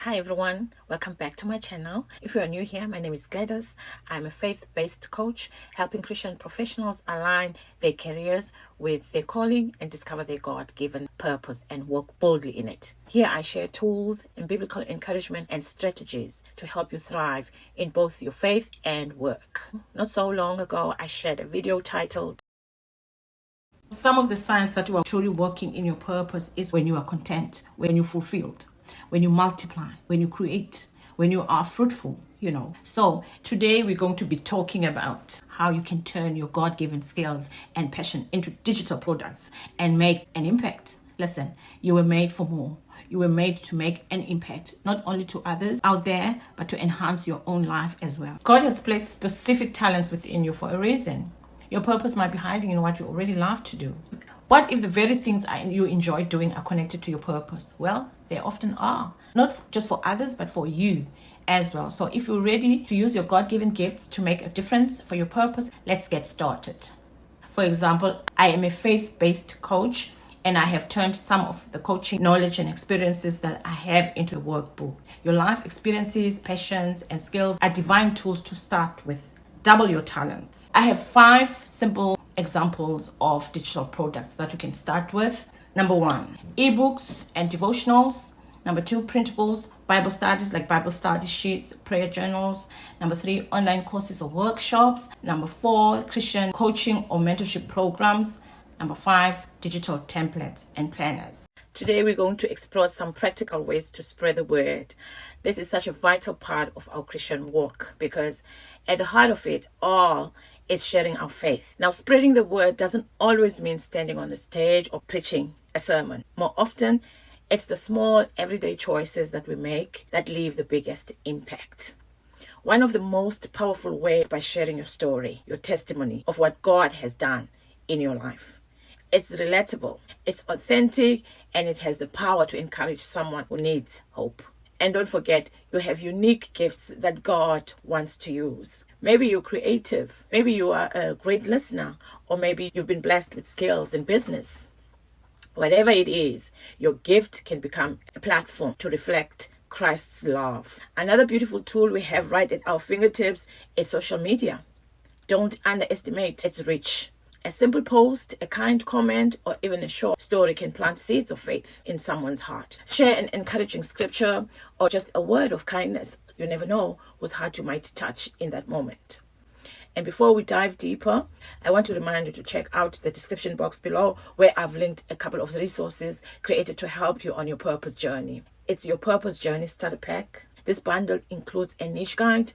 Hi everyone, welcome back to my channel. If you are new here, my name is Gladys. I'm a faith-based coach helping Christian professionals align their careers with their calling and discover their God-given purpose and walk boldly in it. Here I share tools and biblical encouragement and strategies to help you thrive in both your faith and work. Not so long ago, I shared a video titled Some of the signs that you are truly working in your purpose is when you are content, when you're fulfilled, when you multiply, when you create, when you are fruitful, So today we're going to be talking about how you can turn your God-given skills and passion into digital products and make an impact. Listen, you were made for more. You were made to make an impact, not only to others out there, but to enhance your own life as well. God has placed specific talents within you for a reason. Your purpose might be hiding in what you already love to do. What if the very things you enjoy doing are connected to your purpose? Well, they often are. Not just for others, but for you as well. So if you're ready to use your God-given gifts to make a difference for your purpose, let's get started. For example, I am a faith-based coach, and I have turned some of the coaching knowledge and experiences that I have into a workbook. Your life experiences, passions, and skills are divine tools to start with. Double your talents. I have 5 simple examples of digital products that you can start with. Number 1, ebooks and devotionals. Number 2, printables, Bible studies like Bible study sheets, prayer journals. Number 3, online courses or workshops. Number 4, Christian coaching or mentorship programs. Number 5, digital templates and planners. Today we're going to explore some practical ways to spread the word. This is such a vital part of our Christian walk because at the heart of it all is sharing our faith. Now, spreading the word doesn't always mean standing on the stage or preaching a sermon. More often, it's the small everyday choices that we make that leave the biggest impact. One of the most powerful ways by sharing your story, your testimony of what God has done in your life. It's relatable, it's authentic, and it has the power to encourage someone who needs hope. And don't forget, you have unique gifts that God wants to use. Maybe you're creative, maybe you are a great listener, or maybe you've been blessed with skills in business. Whatever it is, your gift can become a platform to reflect Christ's love. Another beautiful tool we have right at our fingertips is social media. Don't underestimate its reach. A simple post, a kind comment, or even a short story can plant seeds of faith in someone's heart. Share an encouraging scripture or just a word of kindness. You never know whose heart you might touch in that moment. And before we dive deeper, I want to remind you to check out the description box below where I've linked a couple of resources created to help you on your purpose journey. It's your Purpose Journey Starter Pack. This bundle includes a niche guide,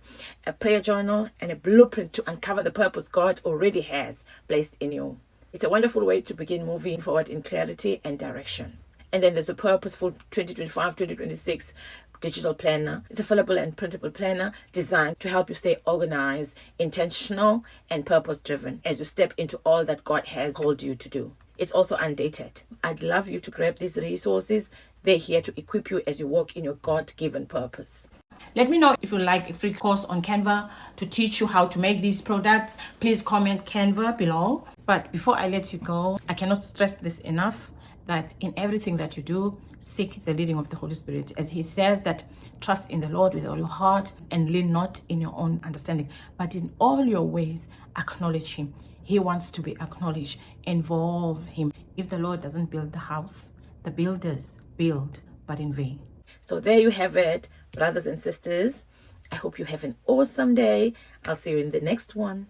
a prayer journal, and a blueprint to uncover the purpose God already has placed in you. It's a wonderful way to begin moving forward in clarity and direction. And then there's a purposeful 2025-2026 digital planner. It's a fillable and printable planner designed to help you stay organized, intentional, and purpose-driven as you step into all that God has called you to do. It's also undated. I'd love you to grab these resources. They're here to equip you as you walk in your God-given purpose. Let me know if you like a free course on Canva to teach you how to make these products. Please comment Canva below. But before I let you go, I cannot stress this enough, that in everything that you do, seek the leading of the Holy Spirit. As he says that trust in the Lord with all your heart and lean not in your own understanding, but in all your ways acknowledge him. He wants to be acknowledged. Involve him. If the Lord doesn't build the house, the builders build, but in vain. So there you have it, brothers and sisters. I hope you have an awesome day. I'll see you in the next one.